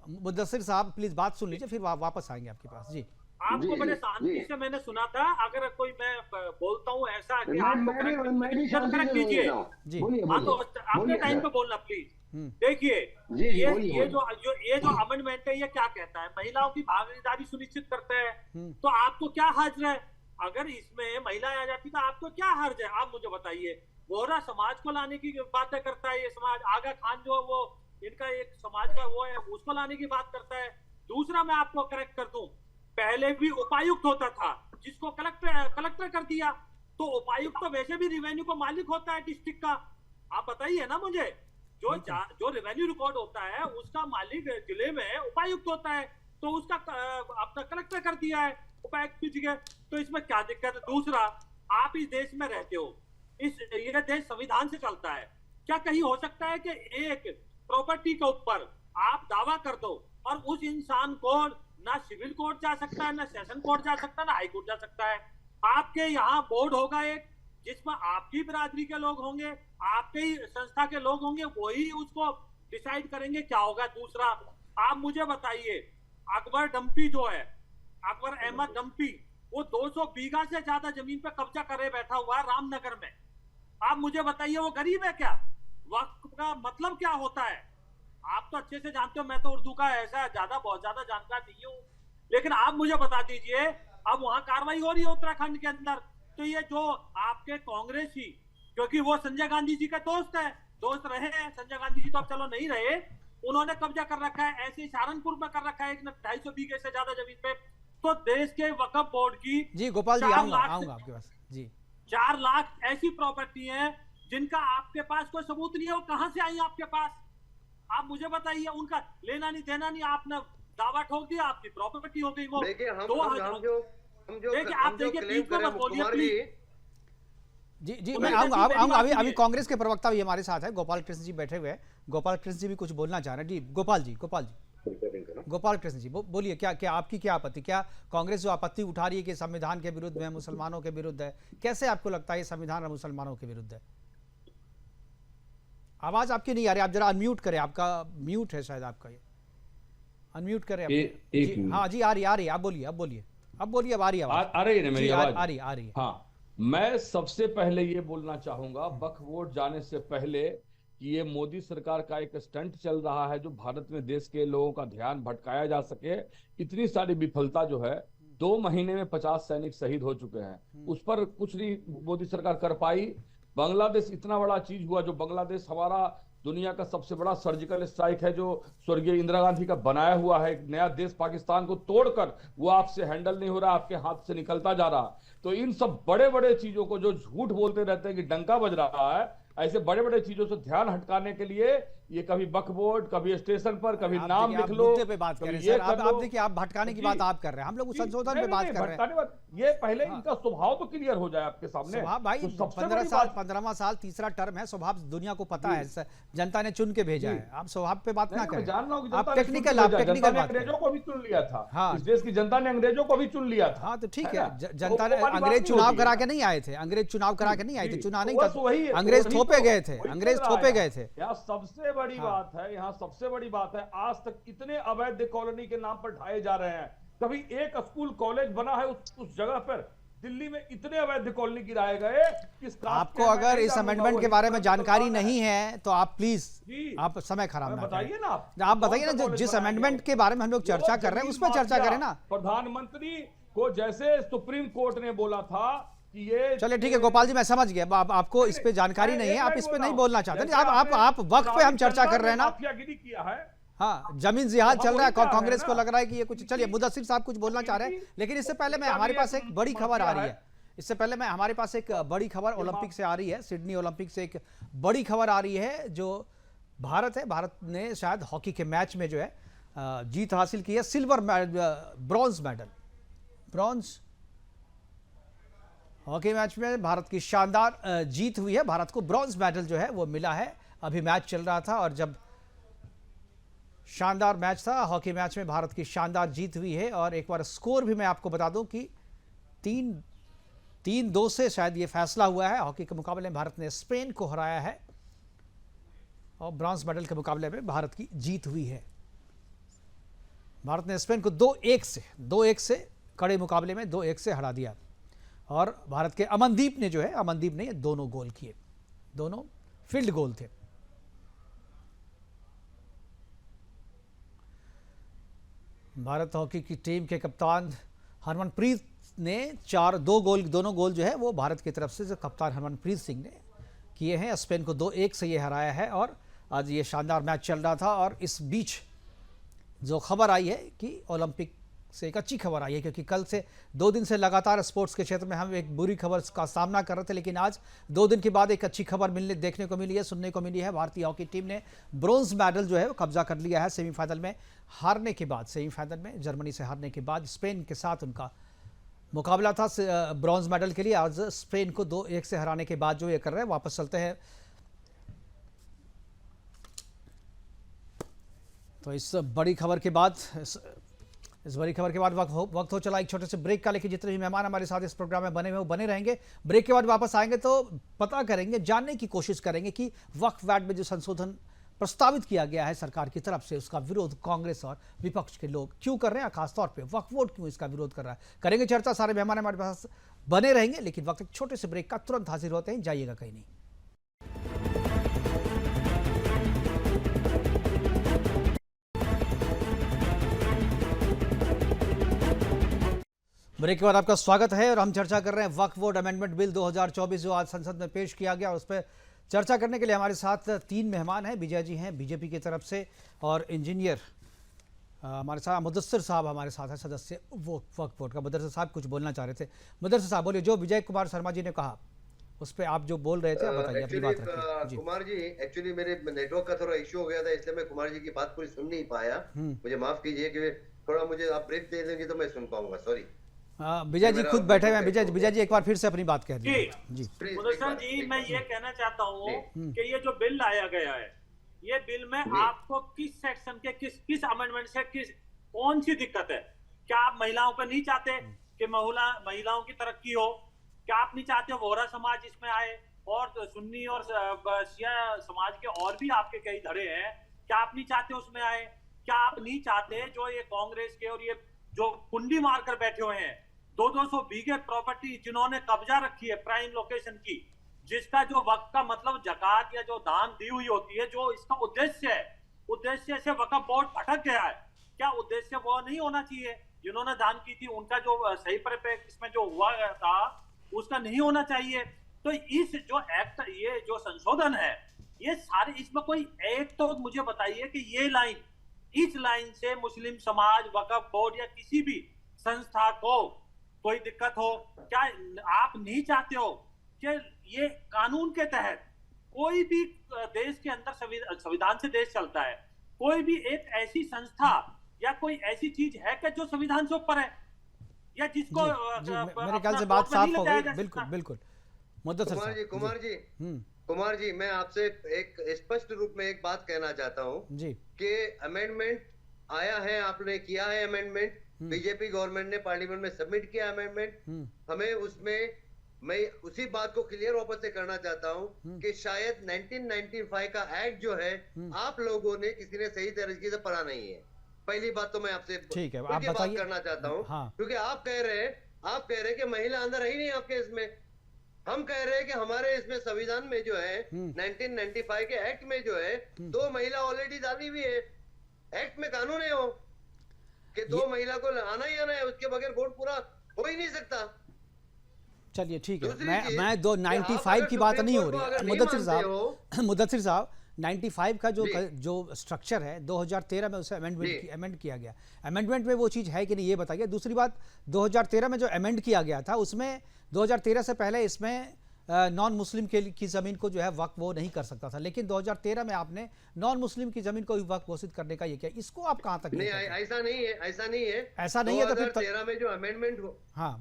मुदस्सिर साहब प्लीज बात सुन लीजिए, फिर वापस आएंगे आपके पास। जी आपको जी, बड़े जी, शांति जी। से मैंने सुना था। अगर कोई मैं बोलता हूँ ऐसा कि मैं आपको भी correct शांति से कीजिए। बोल रहा हूँ। जी। बोलिए हाँ, तो बोलिए अपने बोलिए टाइम सर। पे बोलना प्लीज। हम्म। देखिए, जी, ये बोलिए, ये जो अमेंडमेंट है ये क्या कहता है, महिलाओं की भागीदारी सुनिश्चित करता है। हम्म। तो आपको क्या हर्ज है अगर इसमें महिलाएं आ जाती तो आपको क्या हर्ज है? आप मुझे बताइए। बोहरा समाज को लाने की बातें करता है ये समाज, आगा खान जो वो इनका एक समाज का वो है, उसको लाने की बात करता है। दूसरा मैं आपको करेक्ट कर दूं, पहले भी उपायुक्त होता था जिसको कलेक्टर कर दिया। तो उपायुक्त तो वैसे भी रिवेन्यू का मालिक होता है डिस्ट्रिक्ट का। आप बताइए ना मुझे, जो रेवेन्यू रिकॉर्ड होता है उसका मालिक जिले में उपायुक्त होता है, तो उसका अपना कलेक्टर कर दिया है उपायुक्त की जगह। तो इसमें क्या दिक्कत है? दूसरा, आप इस देश में रहते हो, ये देश संविधान से चलता है। क्या कहीं हो सकता है कि एक प्रॉपर्टी के ऊपर आप दावा कर दो और उस इंसान को ना सिविल कोर्ट जा सकता है, ना सेशन कोर्ट जा सकता है, ना हाई कोर्ट जा सकता है? आपके यहाँ बोर्ड होगा एक जिसमें आपकी बिरादरी के लोग होंगे, आपके ही संस्था के लोग होंगे, वही उसको डिसाइड करेंगे क्या होगा। दूसरा, आप मुझे बताइए, अकबर डम्पी जो है, अकबर अहमद डम्पी, वो 200 बीघा से ज्यादा जमीन पे कब्जा करे बैठा हुआ है रामनगर में। आप मुझे बताइए वो गरीब है क्या? वक्त का मतलब क्या होता है? आप तो अच्छे से जानते हो, मैं तो उर्दू का ऐसा बहुत ज्यादा जानकार नहीं हूँ, लेकिन आप मुझे बता दीजिए। अब वहां कार्रवाई हो रही है उत्तराखंड के अंदर, तो ये जो आपके कांग्रेसी, क्योंकि वो संजय गांधी जी का दोस्त रहे हैं, संजय गांधी जी तो अब चलो नहीं रहे, उन्होंने कब्जा कर रखा है। ऐसे ही सहारनपुर में कर रखा है 250 बीघे से ज्यादा जमीन पे। तो देश के वक्फ बोर्ड की जी गोपाल जी, 4 आऊंगा लाख आऊंगा आपके पास। जी 4 लाख ऐसी प्रॉपर्टी है जिनका आपके पास कोई सबूत नहीं है। वो कहां से आई आपके पास? आप मुझे बताइए। उनका लेना नहीं देना नहीं, आपने दावा ठोक दिया, आपकी प्रॉपर्टी हो गई वो। देखिए हम देखिए, आप देखिए, बीच में मत बोलिए प्लीज। जी जी, तो मैं मेरी आऊंगा बात अभी सुनिए। कांग्रेस के प्रवक्ता भी हमारे साथ है, गोपाल कृष्ण जी बैठे हुए हैं। गोपाल कृष्ण जी भी कुछ बोलना चाह रहे हैं। जी गोपाल जी गोपाल कृष्ण जी बोलिए, क्या आपकी क्या आपत्ति, क्या कांग्रेस जो आपत्ति उठा रही है कि संविधान के विरुद्ध है, मुसलमानों के विरुद्ध है, कैसे आपको लगता है ये संविधान और मुसलमानों के विरुद्ध है? आवाज आपकी नहीं आ रही, आप जरा अनम्यूट करें, आपका म्यूट है शायद आपका, ये अनम्यूट करें जी। हाँ जी, आ रही अब बोलिए अब आ रही आवाज। आ रही है ना मेरी आवाज? आ रही है। हाँ, मैं सबसे पहले ये बोलना चाहूंगा, वक्फ बोर्ड जाने से पहले, कि ये मोदी सरकार का एक स्टंट चल रहा है जो भारत में देश के लोगों का ध्यान भटकाया जा सके। इतनी सारी विफलता जो है, 2 महीने में 50 सैनिक शहीद हो चुके हैं, उस पर कुछ नहीं मोदी सरकार कर पाई। बांग्लादेश इतना बड़ा चीज हुआ, जो बांग्लादेश हमारा दुनिया का सबसे बड़ा सर्जिकल स्ट्राइक है जो स्वर्गीय इंदिरा गांधी का बनाया हुआ है। एक नया देश पाकिस्तान को तोड़कर वो आपसे हैंडल नहीं हो रहा, आपके हाथ से निकलता जा रहा। तो इन सब बड़े बड़े चीजों को जो झूठ बोलते रहते हैं कि डंका बज रहा है, ऐसे बड़े बड़े चीजों से ध्यान हटकाने के लिए ये कभी वक्फ बोर्ड, कभी स्टेशन पर, कभी नाम लिख लो, मुद्दे पे बात कर रहे हैं सर। आप देखिए, आप भटकाने की बात आप कर रहे हैं, हम लोग संशोधन पे बात कर रहे हैं। ये पहले इनका स्वभाव तो क्लियर हो जाए आपके सामने। स्वभाव भाई, 15वां साल तीसरा टर्म है, स्वभाव दुनिया को पता है, जनता ने चुन के भेजा है। आप स्वभाव पे बात ना करें, आप टेक्निकल अंग्रेजों को भी चुन लिया था, इस देश की जनता ने अंग्रेजों को भी चुन लिया था। हाँ तो ठीक है, जनता ने, अंग्रेज चुनाव करा के नहीं आए थे, अंग्रेज चुनाव करा के नहीं आए थे, चुना नहीं था, अंग्रेज थोपे गए थे, अंग्रेज थोपे गए थे। यहाँ सबसे बड़ी बात है, यहाँ सबसे बड़ी बात है, आज तक कितने अवैध कॉलोनी के नाम पर ढाए जा रहे हैं। कभी एक स्कूल कॉलेज बना है उस जगह पर? दिल्ली में इतने अवैध कॉलोनी गिराए गए। आपको अगर इस अमेंडमेंट के बारे में जानकारी नहीं है तो आप प्लीज आप समय खराब ना बताइए ना, आप बताइए ना, जो जिस अमेंडमेंट के बारे में हम लोग चर्चा कर रहे हैं उस पर चर्चा करें ना। प्रधानमंत्री को जैसे सुप्रीम कोर्ट ने बोला था कि ये, चलिए ठीक है गोपाल जी, मैं समझ गया, आपको इस पे जानकारी नहीं है, आप इस पे नहीं बोलना चाहते। आप वक्त पे हम चर्चा कर रहे हैं ना। माफियागिरी किया है, हाँ, जमीन जिहाद चल रहा है, कांग्रेस को लग रहा है कि ये कुछ, चलिए मुदस्सिर साहब कुछ बोलना चाह रहे हैं, लेकिन इससे पहले मैं, हमारे पास एक बड़ी खबर आ रही है, इससे पहले मैं, हमारे पास एक बड़ी खबर ओलंपिक से आ रही है, सिडनी ओलंपिक से एक बड़ी खबर आ रही है, जो भारत है, भारत ने शायद हॉकी के मैच में जो है जीत हासिल की है, silver bronze medal, bronze hockey match में भारत की शानदार जीत हुई है, भारत को ब्रॉन्ज मेडल जो है वो मिला है। अभी मैच चल रहा था और जब शानदार मैच था, हॉकी मैच में भारत की शानदार जीत हुई है। और एक बार स्कोर भी मैं आपको बता दूं कि 3-2 से शायद ये फैसला हुआ है। हॉकी के मुकाबले में भारत ने स्पेन को हराया है और ब्रॉन्ज मेडल के मुकाबले में भारत की जीत हुई है। भारत ने स्पेन को 2-1 से कड़े मुकाबले में 2-1 से हरा दिया और भारत के अमनदीप ने जो है, अमनदीप ने दोनों गोल किए, दोनों फील्ड गोल थे। भारत हॉकी की टीम के कप्तान हरमनप्रीत ने दोनों गोल जो है वो भारत की तरफ से जो कप्तान हरमनप्रीत सिंह ने किए हैं। स्पेन को 2-1 से ये हराया है और आज ये शानदार मैच चल रहा था। और इस बीच जो खबर आई है कि ओलंपिक से एक अच्छी खबर आई है, क्योंकि कल से 2 दिन से लगातार स्पोर्ट्स के क्षेत्र में हम एक बुरी खबर का सामना कर रहे थे, लेकिन आज 2 दिन के बाद एक अच्छी खबर देखने को मिली है, सुनने को मिली है। भारतीय हॉकी टीम ने ब्रॉन्ज मेडल जो है वो कब्जा कर लिया है। सेमीफाइनल में हारने के बाद, सेमीफाइनल में जर्मनी से हारने के बाद स्पेन के साथ उनका मुकाबला था ब्रॉन्ज मेडल के लिए। आज स्पेन को 2-1 से हराने के बाद जो ये कर रहे हैं, वापस चलते हैं। तो इस बड़ी खबर के बाद वक्त हो चला एक छोटे से ब्रेक का, लेकिन जितने भी मेहमान हमारे साथ इस प्रोग्राम में बने हुए वो बने रहेंगे। ब्रेक के बाद वापस आएंगे तो पता करेंगे, जानने की कोशिश करेंगे कि वक्फ एक्ट में जो संशोधन प्रस्तावित किया गया है सरकार की तरफ से, उसका विरोध कांग्रेस और विपक्ष के लोग क्यों कर रहे हैं, खासतौर पे वक्फ बोर्ड क्यों इसका विरोध कर रहा है। करेंगे चर्चा, सारे मेहमान हमारे पास बने रहेंगे, लेकिन वक्त एक छोटे से ब्रेक का, तुरंत हाजिर होते हैं, जाइएगा कहीं नहीं। ब्रेक के बाद आपका स्वागत है और हम चर्चा कर रहे हैं वक्फ बोर्ड अमेंडमेंट बिल 2024 जो आज संसद में पेश किया गया। और उस पर चर्चा करने के लिए हमारे साथ 3 मेहमान हैं। विजय जी हैं बीजेपी की तरफ से, और इंजीनियर हमारे साथ मुदस्सिर साहब हमारे साथ हैं, सदस्य वक्फ बोर्ड का। मुदस्सिर साहब कुछ बोलना चाह रहे थे। मुदस्सिर साहब बोलिए, जो विजय कुमार शर्मा जी ने कहा उस पर आप जो बोल रहे थे, आप बताइए, अपनी बात रखिए। कुमार जी, एक्चुअली मेरे नेटवर्क का थोड़ा इश्यू हो गया था, इसलिए मैं कुमार जी की बात पूरी सुन नहीं पाया, मुझे माफ कीजिए कि थोड़ा मुझे आप ब्रेक दे देंगे तो मैं सुन पाऊंगा, सॉरी। विजय जी खुद बैठे हुए हैं। विजय जी एक बार फिर से अपनी बात कह दीजिए जी। मुदस्सिर जी, मैं ये कहना चाहता हूँ कि ये जो बिल लाया गया है, ये बिल में आपको किस सेक्शन के किस अमेंडमेंट से कौन सी दिक्कत है? क्या आप महिलाओं को नहीं चाहते कि महिलाओं की तरक्की हो? क्या आप नहीं चाहते वोहरा समाज इसमें आए और सुन्नी और शिया समाज के और भी आपके कई धड़े हैं, क्या आप नहीं चाहते उसमें आए? क्या आप नहीं चाहते जो ये कांग्रेस के और ये जो कुंडी मारकर बैठे हुए हैं 200 बीघे प्रॉपर्टी जिन्होंने कब्जा रखी है प्राइम लोकेशन की, जिसका जो वक्त का मतलब जकात या जो दान दी हुई होती है, जो इसका उद्देश्य है, उद्देश्य से वक्फ बोर्ड भटक गया है। क्या उद्देश्य वो नहीं होना चाहिए? जिन्होंने दान की थी उनका जो सही परिप्रेक्ष्य इसमें जो हुआ था उसका नहीं होना चाहिए। तो इस जो एक्ट, ये जो संशोधन है, ये सारे, इसमें कोई एक तो मुझे बताइए कि ये लाइन, इस लाइन से मुस्लिम समाज, वक्फ बोर्ड या किसी भी संस्था को कोई दिक्कत हो? क्या आप नहीं चाहते हो कि ये कानून के तहत कोई भी देश के अंदर, संविधान से देश चलता है, कोई भी एक ऐसी संस्था या कोई ऐसी चीज है कि जो संविधान से ऊपर है, या जिसको मेरे ख्याल से बात साफ हो गई। बिल्कुल बिल्कुल। मुद्दसर साहब। कुमार जी, मैं आपसे एक स्पष्ट रूप में एक बात कहना चाहता हूं जी कि अमेंडमेंट आया है, आपने किया है अमेंडमेंट, बीजेपी गवर्नमेंट ने पार्लियामेंट में सबमिट किया अमेंडमेंट। हमें उसमें, मैं उसी बात को क्लियर वापस से करना चाहता हूं कि शायद 1995 का एक्ट जो है, आप लोगों ने किसी ने सही तरीके से पढ़ा नहीं है। पहली बात तो मैं आपसे ठीक है, आप बात बताइए करना चाहता हूं। हाँ। क्योंकि आप कह रहे हैं कि महिला अंदर है ही नहीं आपके इसमें। हम कह रहे हैं कि हमारे इसमें संविधान में जो है 1995 के एक्ट में जो है 2 महिला ऑलरेडी डाली हुई है। एक्ट में कानून है वो कि 2 महिला को आना ही आना है, उसके बगैर वोट पूरा हो ही नहीं सकता। चलिए ठीक है, मैं 95 की बात नहीं हो रही। मुद्दसर साहब 95 का जो स्ट्रक्चर है 2013 में उसे अमेंड किया गया। अमेंडमेंट में वो चीज़ है कि नहीं, ये बताइए। दूसरी बात, 2013 में जो अमेंड किया गया था उसमें 2013 से पहले इसमें नॉन मुस्लिम की ज़मीन को जो है वक्फ वो नहीं कर सकता था, लेकिन 2013 में आपने नॉन मुस्लिम की ज़मीन को भी वक्फ घोषित करने का ये किया। इसको आप कहाँ तक नहीं, ऐसा नहीं है, ऐसा नहीं है। ऐसा नहीं है तो फिर 2013 में जो अमेंडमेंट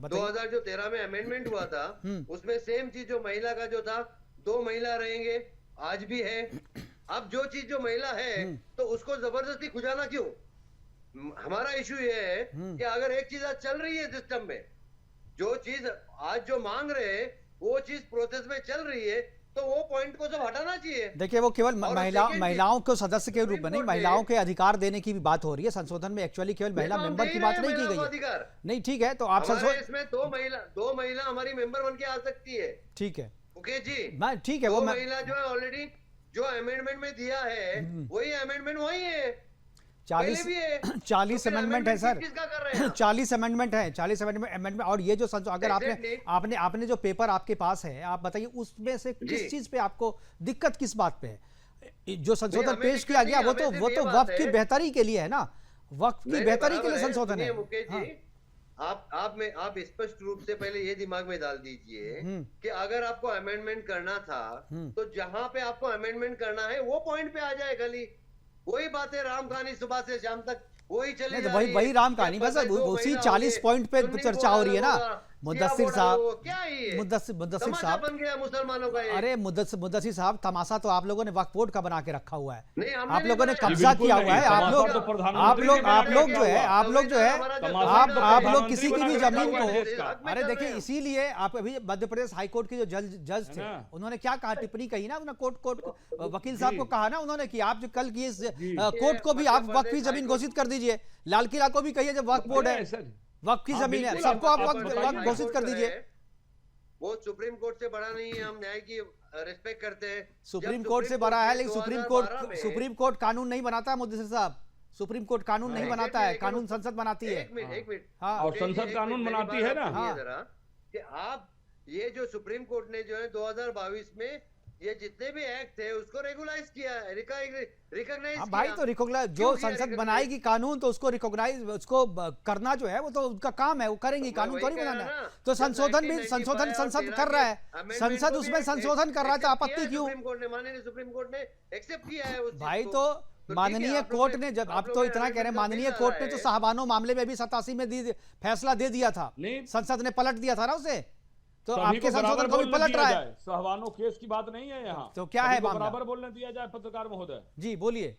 2013 में अमेंडमेंट हुआ था उसमें सेम चीज जो महिला का जो था, 2 महिला रहेंगे, आज भी है। अब जो चीज जो महिला है तो उसको जबरदस्ती खुजाना क्यों? हमारा इशू ये है कि अगर एक चीज आज चल रही है सिस्टम में, जो चीज आज जो मांग रहे हैं वो चीज प्रोसेस में चल रही है, तो वो पॉइंट को सब हटाना चाहिए। देखिए, वो केवल महिलाओं को सदस्य के रूप में नहीं, महिलाओं के अधिकार देने की भी बात हो रही है संशोधन में। एक्चुअली केवल महिला मेंबर की बात नहीं की गई है। नहीं, ठीक है, तो आप इसमें 2 महिला हमारी मेंबर बन के आ सकती है। ठीक है, ओके जी, ठीक है। वो महिला जो है ऑलरेडी जो अमेंडमेंट में दिया है वही अमेंडमेंट वही है। 40 अमेंडमेंट है सर, 40 अमेंडमेंट है, 40 अमेंडमेंट। और ये जो अगर आपने जो पेपर आपके पास है, आप बताइए उसमें से किस चीज पे आपको दिक्कत, किस बात पे है? जो संशोधन पेश किया गया वो तो वक्फ की बेहतरी के लिए है ना, वक्फ की बेहतरी के लिए संशोधन है। मुकेश जी, आप स्पष्ट रूप से पहले ये दिमाग में डाल दीजिए कि अगर आपको अमेंडमेंट करना था तो जहां पे आपको अमेंडमेंट करना है वो पॉइंट पे आ जाए। खाली वही बातें राम कहानी सुबह से शाम तक वही चले, तो वही राम कहानी, बस उसी 40 पॉइंट पे चर्चा हो रही है ना। मुद्दसिर साहब, मुद्दसिर साहब बन गया मुसलमानों का। अरे मुद्दसिर साहब, तमाशा तो आप लोगों ने वक्फ बोर्ड का बना के रखा हुआ है, आप लोगों ने कब्जा किया हुआ है। आप लोग किसी की भी जमीन को, अरे देखिए, इसीलिए आप अभी मध्य प्रदेश हाई कोर्ट के जो जज थे उन्होंने क्या कहा, टिप्पणी कही ना, कोर्ट वकील साहब को कहा ना उन्होंने कि आप जो कल की इस कोर्ट को भी आप वक्फ की जमीन घोषित कर दीजिए। लाल किला को भी कहिए जब वक्फ बोर्ड है, वक्फ की जमीन है, सबको आप वक्फ घोषित कर दीजिए। वो सुप्रीम कोर्ट से बड़ा नहीं है, हम न्याय की रिस्पेक्ट करते हैं। सुप्रीम कोर्ट से बड़ा है, लेकिन सुप्रीम कोर्ट कानून नहीं बनाता है मुद्दसिर साहब। सुप्रीम कोर्ट कानून नहीं बनाता है, कानून संसद बनाती है। एक मिनट हाँ, और संसद कानून बनाती है ना। कि आप ये जो सुप्रीम कोर्ट ने जो है 2022 में ये जितने भी एक्ट थे उसको रेगुलाइज किया है, रिकॉग्नाइज किया। भाई तो रिकॉग्नाइज, जो संसद बनाएगी कानून तो उसको रिकॉग्नाइज, उसको करना जो है वो तो उनका काम है, वो करेंगी, कानून थोड़ी बनाना है। तो संशोधन भी संसद कर रहा है, संसद उसमें संशोधन कर रहा है, तो आपत्ति क्यों? माननीय सुप्रीम कोर्ट ने एक्सेप्ट किया है भाई। तो माननीय कोर्ट ने, जब आप तो इतना कह रहे हैं, माननीय कोर्ट ने तो साहबानो मामले में भी 87 में फैसला दे दिया था, संसद ने पलट दिया था ना उसे, तो आपके संशोधन को भी पलट रहा है। सहवानो केस की बात नहीं है यहाँ, तो क्या है मामला? बराबर बोलने दिया जाए पत्रकार महोदय जी। बोलिए।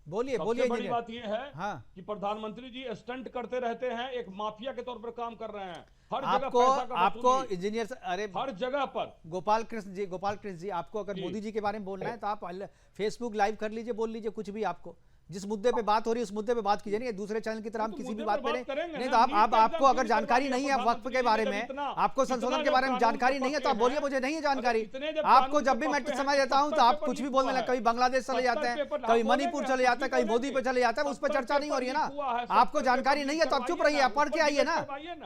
बड़ी बात यह है कि प्रधानमंत्री जी स्टंट करते रहते हैं, एक माफिया के तौर पर काम कर रहे हैं। हर जगह आपको इंजीनियर, अरे हर जगह पर गोपाल कृष्ण जी, आपको अगर मोदी जी के बारे में बोलना है तो आप फेसबुक लाइव कर लीजिए, बोल लीजिए कुछ भी आपको। जिस मुद्दे पे बात हो रही है उस मुद्दे पे बात कीजिए, नहीं दूसरे चैनल की तरह हम किसी भी बात पे नहीं। तो आप आपको अगर जानकारी नहीं है वक्फ के बारे में, आपको संशोधन के बारे में जानकारी नहीं है तो आप बोलिए मुझे नहीं है जानकारी। आपको जब भी मैं समझ जाता हूं तो आप कुछ भी बोलने लगे, कभी बांग्लादेश चले जाते हैं, कभी मणिपुर चले जाते हैं, कभी मोदी पे चले जाते हैं, उस पर चर्चा नहीं हो रही है ना। आपको जानकारी नहीं है तो आप चुप रहिए, आप पढ़ के आइए ना,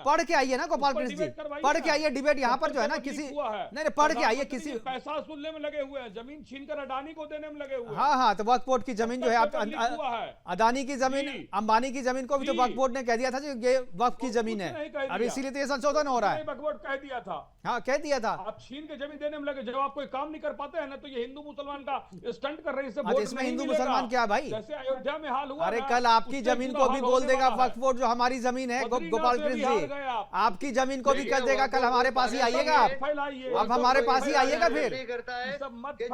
पढ़ के आइए ना गोपाल कृष्ण जी, पढ़ के आइए। डिबेट यहाँ पर जो है ना किसी नहीं, पढ़ के आइए। किसी पैसा वसूलने में लगे हुए हैं, जमीन छीनकर अडानी को देने में लगे हुए हैं। हाँ, तो वक्फ बोर्ड की जमीन जो है अदानी की जमीन, अंबानी की जमीन को भी तो वक्फ बोर्ड ने कह दिया था कि ये वक्फ की जमीन है, अब इसीलिए तो ये संशोधन हो रहा है। वक्फ बोर्ड कह दिया था, हाँ कह दिया था। आप छीन के जमीन देने में लगे, जब आप कोई काम नहीं कर पाते हैं ना तो ये हिंदू मुसलमान का स्टंट कर रहे हैं। इसमें हिंदू मुसलमान क्या भाई, जैसे अयोध्या में हाल हुआ। अरे कल आपकी जमीन को भी बोल देगा वक्फ बोर्ड जो हमारी जमीन है। गोपाल कृष्ण जी आपकी जमीन को भी कर देगा, कल हमारे पास ही आइएगा आप हमारे पास ही आइएगा। फिर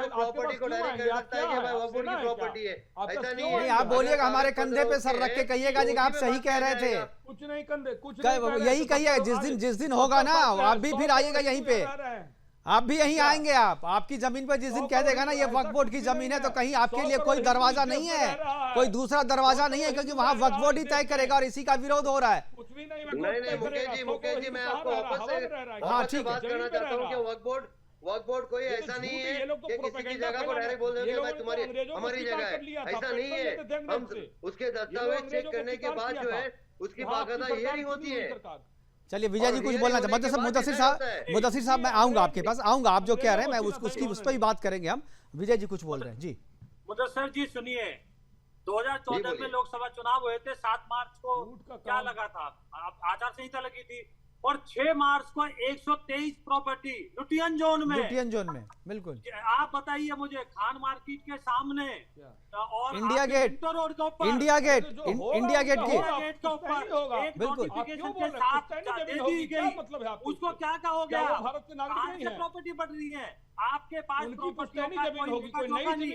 प्रॉपर्टी को डायरेक्ट कर सकता है कि भाई वक्फ बोर्ड की प्रॉपर्टी है, ऐसा नहीं है। आप बोलिएगा, हमारे कंधे पे सर रख के कहिएगा जी आप सही कह रहे थे। कुछ नहीं कंधे, कुछ यही कहिए, जिस दिन होगा ना आप भी फिर आइएगा यहीं पे, आप भी यहीं आएंगे। आपकी जमीन पर जिस दिन कह देगा ना ये वक्फ बोर्ड की जमीन है तो कहीं आपके लिए कोई दरवाजा नहीं है, कोई दूसरा दरवाजा नहीं है, क्योंकि वहां वक्फ बोर्ड ही तय करेगा और इसी का विरोध हो रहा है। नहीं मुकेश जी मैं आपको वापस से बात करना चाहता हूँ कि वक्फ बोर्ड कोई ऐसा नहीं है कि किसी की जगह को डायरेक्ट बोल देंगे भाई तुम्हारी हमारी जगह है, ऐसा नहीं है। हम उसके दस्तावेज चेक करने के बाद जो है उसकी बाकायदा हियरिंग होती है। चलिए विजय जी कुछ बोलना चाहते, मुदस्सिर साहब मैं आऊंगा आपके पास, आऊंगा। आप जो कह रहे हैं मैं उस पर ही बात करेंगे हम। विजय जी कुछ बोल रहे हैं जी। मुदस्सिर जी सुनिए, 2014 में लोकसभा चुनाव हुए थे, 7 मार्च को क्या लगा था, आचार संहिता लगी थी, और 6 मार्च को 123 प्रॉपर्टी लुटियन जोन में बिल्कुल। आप बताइए मुझे, खान मार्केट के सामने और इंडिया गेट रोड के ऊपर, इंडिया गेट के ऊपर एक नोटिफिकेशन के साथ दे दी गई, उसको क्या कहोगे? आज से प्रॉपर्टी बढ़ रही है, आपके पास प्रॉपर्टी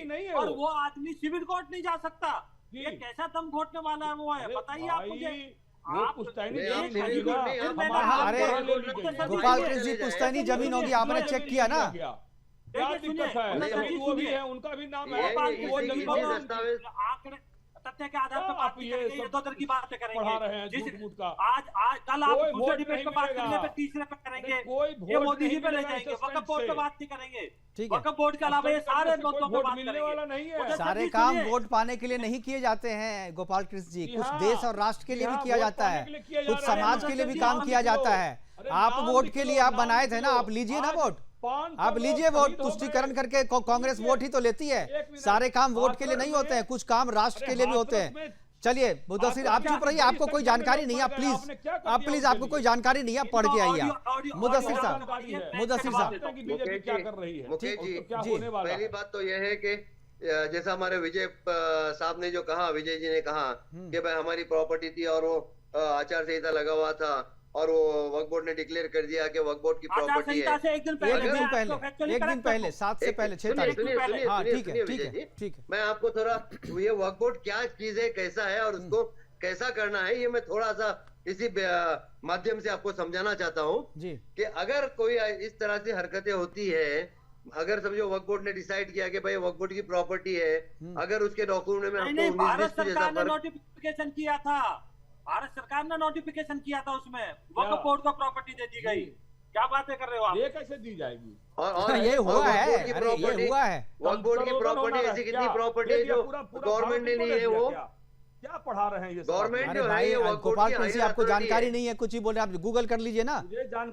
नहीं है और वो आदमी सिविल कोर्ट नहीं जा सकता। ये कैसा दम घोटने वाला है वो है, बताइए आप मुझे। अरे गोपाल कृष्ण जी पुश्तैनी जमीन होगी, आपने चेक किया ना? वो भी है, उनका भी नाम है। तथ्य के आधार पर आप ये इधर की बात करेंगे। आज कल आप दूसरे डिबेट पे बात करने पे तीसरे पे करेंगे, ये मोदी जी पे ले जाएंगे, वक्फ बोर्ड पे बात नहीं करेंगे। वक्फ बोर्ड के अलावा ये सारे मुद्दों पे बात करेंगे। सारे काम वोट पाने के लिए नहीं किए जाते हैं गोपाल कृष्ण जी, कुछ देश और राष्ट्र के लिए भी किया जाता है, कुछ समाज के लिए भी काम किया जाता है। आप वोट के लिए आप बनाए थे ना, आप लीजिए ना वोट, आप लीजिए वोट, तुष्टीकरण करके कांग्रेस वोट ही तो लेती है। सारे काम वोट के लिए नहीं होते हैं, कुछ काम राष्ट्र के लिए भी होते हैं। चलिए मुदस्सिर आप चुप रहिए, आपको कोई जानकारी नहीं है, आप प्लीज आपको कोई जानकारी नहीं है, पढ़ के आइए। मुदस्सिर साहब क्या कर रही है? मुकेश जी पहली बात तो यह है कि जैसा हमारे विजय साहब ने जो कहा, विजय जी ने कहा कि भाई हमारी प्रॉपर्टी थी और वो आचार संहिता लगा हुआ था और वो वक्फ बोर्ड ने डिक्लेयर कर दिया कि वक्फ बोर्ड की प्रॉपर्टी है। एक दिन पहले 7 से पहले 6 तारीख। हाँ ठीक है। मैं आपको थोड़ा ये वक्फ बोर्ड क्या चीज है, कैसा है और उसको कैसा करना है, ये मैं थोड़ा सा इसी माध्यम से आपको समझाना चाहता हूँ कि अगर कोई इस तरह से हरकतें होती है, अगर समझो वक्फ बोर्ड ने डिसाइड किया कि भाई वक्फ बोर्ड की प्रॉपर्टी है, अगर उसके डॉक्यूमेंट में आपको भारत सरकार ने नोटिफिकेशन किया था, भारत सरकार ने नोटिफिकेशन किया था, उसमें वक्फ बोर्ड को प्रॉपर्टी दे दी गई। क्या बातें कर रहे हो आप? ये कैसे दी जाएगी? और ये हुआ है, ये हुआ है। वक्फ बोर्ड की प्रॉपर्टी ऐसी कितनी प्रॉपर्टी है जो गवर्नमेंट ने ली है, वो क्या पढ़ा रहे हैं ये गवर्नमेंट? अरे भाई गोपाल कृष्ण जी आपको जानकारी नहीं है, कुछ ही बोल रहे हैं, आप गूगल कर लीजिए ना,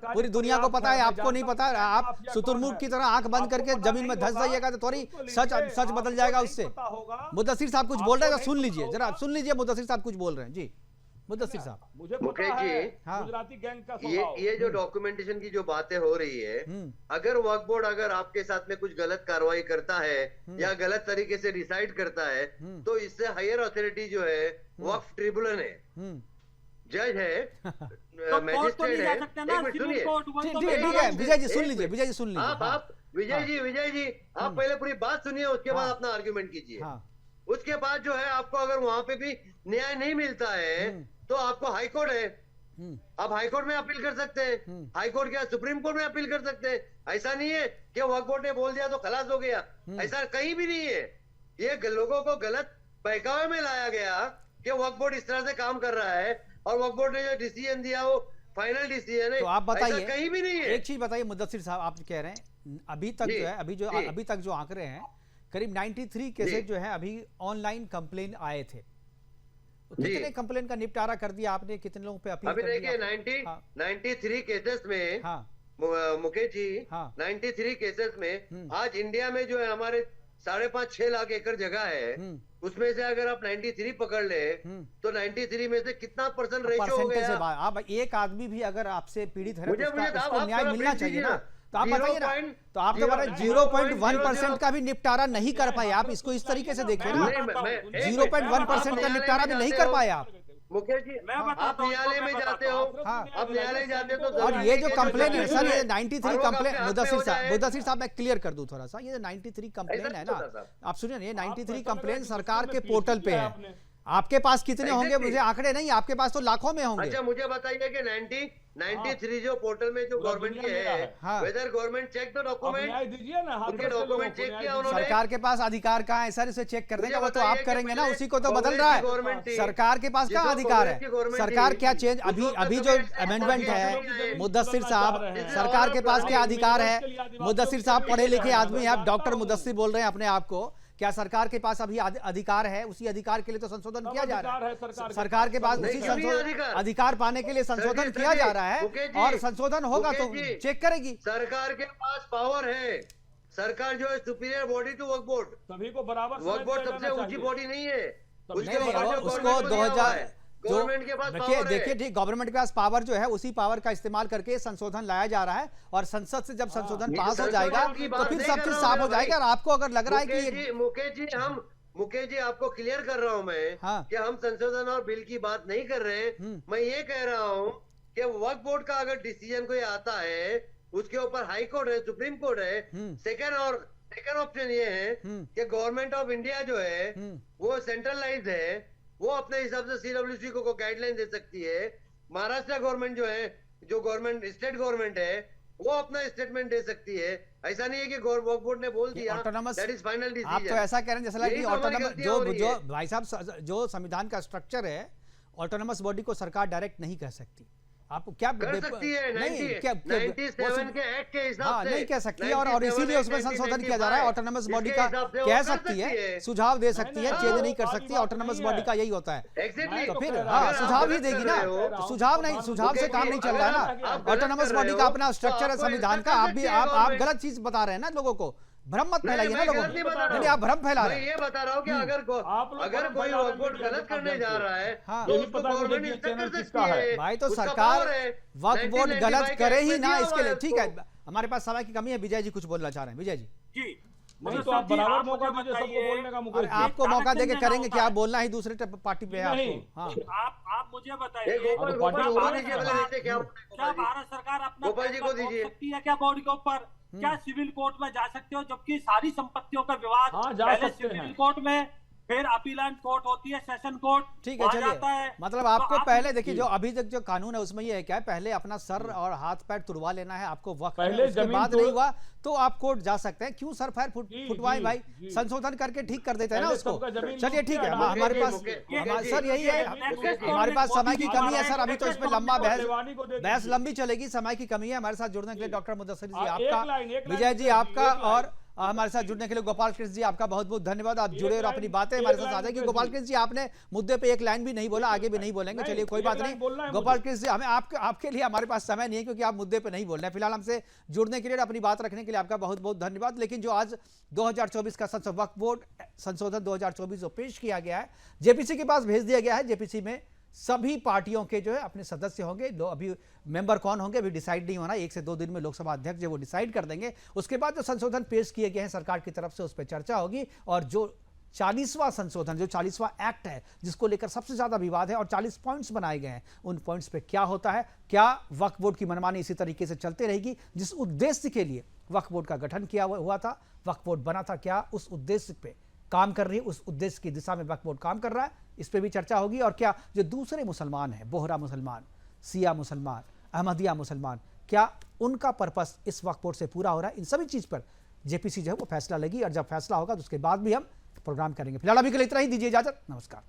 पूरी दुनिया को पता है, आपको नहीं पता। आप शुतुरमुर्ग की तरह आंख बंद करके जमीन में धंस जाइएगा तो थोड़ी सच बदल जाएगा उससे। मुदस्सिर साहब कुछ बोल रहे हैं तो सुन लीजिए, जरा सुन लीजिए मुदस्सिर साहब कुछ बोल रहे हैं जी। मुदस्सिर साहब मुकेश जी, गुजराती गैंग का ये जो डॉक्यूमेंटेशन की जो बातें हो रही है, अगर वक्फ बोर्ड अगर आपके साथ में कुछ गलत कार्रवाई करता है या गलत तरीके से डिसाइड करता है तो इससे हायर अथॉरिटी जो है वक्फ ट्रिब्यूनल है, जज है, मैजिस्ट्रेट है। एक मिनट सुनिए, ठीक है विजय जी सुन लीजिए, विजय जी सुन लीजिए। आप विजय जी आप पहले पूरी बात सुनिए, उसके बाद अपना आर्ग्यूमेंट कीजिए। उसके बाद जो है आपको अगर वहां पे भी न्याय नहीं मिलता है तो आपको हाईकोर्ट है, आप हाईकोर्ट में अपील कर सकते हैं, हाईकोर्ट क्या सुप्रीम कोर्ट में अपील कर सकते हैं। ऐसा नहीं है कि वक्फ बोर्ड ने बोल दिया तो खलास हो गया, ऐसा कहीं भी नहीं है। ये लोगों को गलत बहकावे में लाया गया कि वक्फ बोर्ड इस तरह से काम कर रहा है, और वक्फ बोर्ड ने जो डिसीजन दिया वो फाइनल डिसीजन है। तो आप बताइए, कहीं भी नहीं है। एक चीज बताइए मुद्दसिर साहब, आप कह रहे हैं अभी तक जो है, अभी तक जो आंकड़े हैं, करीब 93 केसेज जो है अभी ऑनलाइन कंप्लेन आए थे। तो कितने कंप्लेन का निपटारा कर दिया आपने, कितने लोगों पे अपील अभी कर दी देखिए आपने? 93 केसेस में, मुकेश जी, 93 केसेस में आज इंडिया में जो है हमारे 5.5-6 लाख एकड़ जगह है, उसमें से अगर आप 93 पकड़ ले तो 93 में से कितना परसेंट रेशियो हो गया? आप एक आदमी भी अगर आपसे पीड़ित है मुझे उसको न्याय मिलना चाहिए ना। तो आप बताइए ना, तो आप तो 0.1% का भी निपटारा नहीं कर पाए आप, इसको इस तरीके से देखिए ना, 0.1% का निपटारा भी नहीं कर पाए आप। मुकेश जी, आप न्यायालय में जाते हो, आप न्यायालय जाते हो तो, और ये जो कंप्लेन है सर, ये 93 कंप्लेन, मुदस्सिर साहब मैं क्लियर कर दूं थोड़ा सा, ये 93 कंप्लेन है ना, आप सुनिए, ये 93 कंप्लेन सरकार के पोर्टल पे है। आपके पास कितने होंगे मुझे आंकड़े नहीं, आपके पास तो लाखों में होंगे। अच्छा मुझे बताइए कि 93 जो पोर्टल में जो गवर्नमेंट के है, whether government check the document, दीजिए ना, उनके डॉक्यूमेंट चेक किया उन्होंने? सरकार के पास अधिकार कहाँ है सर इसे चेक करने का? वो तो आप करेंगे ना, उसी को तो बदल रहा है। सरकार के पास कहाँ अधिकार है? सरकार क्या चेंज, अभी जो अमेंडमेंट है, मुद्दसिर साहब, सरकार के पास क्या अधिकार है? मुद्दसिर साहब पढ़े लिखे आदमी है, आप डॉक्टर मुद्दसिर बोल रहे हैं अपने आप को, क्या सरकार के पास अभी अधिकार है? उसी अधिकार के लिए तो संशोधन किया जा रहा है। सरकार के पास उसी अधिकार पाने के लिए संशोधन किया जा रहा है, और संशोधन होगा तो चेक करेगी। सरकार के पास पावर है, सरकार जो है superior body to Waqf board, सभी को बराबर वक्फ बोर्ड सबसे ऊंची बॉडी नहीं है, उसको 2000 गवर्नमेंट के पास पावर है। देखिए ठीक, गवर्नमेंट के पास पावर जो है उसी पावर का इस्तेमाल करके संशोधन लाया जा रहा है, और संसद से जब संशोधन पास हो जाएगा तो फिर सब चीज साफ हो जाएगा। और आपको अगर लग रहा है कि मुकेश जी आपको क्लियर कर रहा हूं मैं कि हम संशोधन और बिल की बात नहीं कर रहे हैं। मैं ये कह रहा हूं कि वक्फ बोर्ड का अगर डिसीजन कोई आता है, उसके ऊपर हाई कोर्ट है, सुप्रीम कोर्ट है। सेकेंड ऑप्शन ये है कि गवर्नमेंट ऑफ इंडिया जो है वो सेंट्रलाइज है, वो अपने हिसाब से सीडब्ल्यूसी को गाइडलाइन दे सकती है। महाराष्ट्र गवर्नमेंट जो है, जो गवर्नमेंट स्टेट गवर्नमेंट है, वो अपना स्टेटमेंट दे सकती है। ऐसा नहीं है कि वक्फ बोर्ड ने बोल दिया दैट इज फाइनल डिसीजन। आप तो ऐसा कह रहे हैं जैसा कि ऑटोनमस जो भाई साहब जो संविधान का स्ट्रक्चर है, ऑटोनमस बॉडी को सरकार डायरेक्ट नहीं कह सकती। आप क्या कर सकती है? नहीं 97 के एक्ट के हिसाब से नहीं कह सकती है, और इसीलिए उसमें संशोधन किया जा रहा है। ऑटोनमस बॉडी का कह सकती है, सुझाव दे सकती है, चेंज नहीं कर सकती। ऑटोनमस बॉडी का यही होता है। तो फिर सुझाव ही देगी ना, सुझाव नहीं, सुझाव से काम नहीं चल रहा है ना। ऑटोनमस बॉडी का अपना स्ट्रक्चर है संविधान का। आप गलत चीज बता रहे हैं ना लोगों को, भ्रम मत फैलाइए ना लोगों को। नहीं, आप भ्रम फैला रहे हैं। मैं ये बता रहा हूँ कि अगर कोई वक्फ बोर्ड गलत करने जा रहा है तो उसको गवर्नमेंट इंस्ट्रक्ट कर सकती है। भाई तो सरकार वक्फ बोर्ड गलत करे ही ना, इसके लिए ठीक है। हमारे पास समय की कमी है, विजय जी कुछ बोलना चाह रहे हैं। विजय जी नहीं तो आप बराबर मौका दीजिए सबको बोलने का। मुकेश आपको मौका देके करेंगे कि आप बोलना ही दूसरे पार्टी पे है आपको। हाँ आप मुझे बताइए, क्या भारत सरकार अपना गोपाल जी को दीजिए सकती है क्या बॉडी के ऊपर? क्या सिविल कोर्ट में जा सकते हो? जबकि सारी संपत्तियों का विवाद पहले सिविल कोर्ट में, फिर अपीलांट कोर्ट होती है, सेशन कोर्ट, ठीक है चलिए। मतलब आपको पहले देखिए, जो अभी तक जो कानून है उसमें ये है क्या है, पहले अपना सर और हाथ पैर तुड़वा लेना है आपको वक्त, उसके बाद नहीं हुआ तो आप कोर्ट जा सकते हैं। क्यों सर पैर फुटवाए भाई, संशोधन करके ठीक कर देते हैं ना उसको। चलिए ठीक है, हमारे पास सर यही है, हमारे पास समय की कमी है सर। अभी तो इसमें लंबा बहस लंबी चलेगी, समय की कमी है। हमारे साथ जुड़ने के लिए डॉक्टर मुदस्सिर जी आपका, विजय जी आपका, और हमारे साथ जुड़ने के लिए गोपाल कृष्ण जी आपका बहुत बहुत धन्यवाद। आप जुड़े और अपनी बातें हमारे साथ साझा की। गोपाल कृष्ण जी आपने मुद्दे पे एक लाइन भी नहीं बोला, आगे भी नहीं बोलेंगे। चलिए कोई बात नहीं गोपाल कृष्ण जी, हमें आपके लिए हमारे पास समय नहीं है क्योंकि आप मुद्दे पे नहीं बोल रहे हैं। फिलहाल हमसे जुड़ने के लिए, अपनी बात रखने के लिए आपका बहुत बहुत धन्यवाद। लेकिन जो आज 2024 का संसद वक्फ बोर्ड संशोधन 2024 जो पेश किया गया है, जेपीसी के पास भेज दिया गया है। जेपीसी में सभी पार्टियों के जो है अपने सदस्य होंगे। अभी मेंबर कौन होंगे अभी डिसाइड नहीं होना, 1 से 2 दिन में लोकसभा अध्यक्ष जो वो डिसाइड कर देंगे। उसके बाद जो संशोधन पेश किए गए हैं सरकार की तरफ से, उस पर चर्चा होगी। और जो 40वां संशोधन, जो 40वां एक्ट है जिसको लेकर सबसे ज्यादा विवाद है और 40 पॉइंट्स बनाए गए हैं, उन पॉइंट्स पे क्या होता है, क्या वक्फ बोर्ड की मनमानी इसी तरीके से चलते रहेगी? जिस उद्देश्य के लिए वक्फ बोर्ड का गठन किया हुआ था, वक्फ बोर्ड बना था, क्या उस उद्देश्य पे काम कर रही है, उस उद्देश्य की दिशा में वक्फ बोर्ड काम कर रहा है? इस पे भी चर्चा होगी। और क्या जो दूसरे मुसलमान हैं, बोहरा मुसलमान, सिया मुसलमान, अहमदिया मुसलमान, क्या उनका पर्पस इस वक्फ बोर्ड से पूरा हो रहा है? इन सभी चीज पर जेपीसी जो है वो फैसला लेगी। और जब फैसला होगा तो उसके बाद भी हम प्रोग्राम करेंगे। फिलहाल अभी के लिए इतना ही, दीजिए इजाजत, नमस्कार।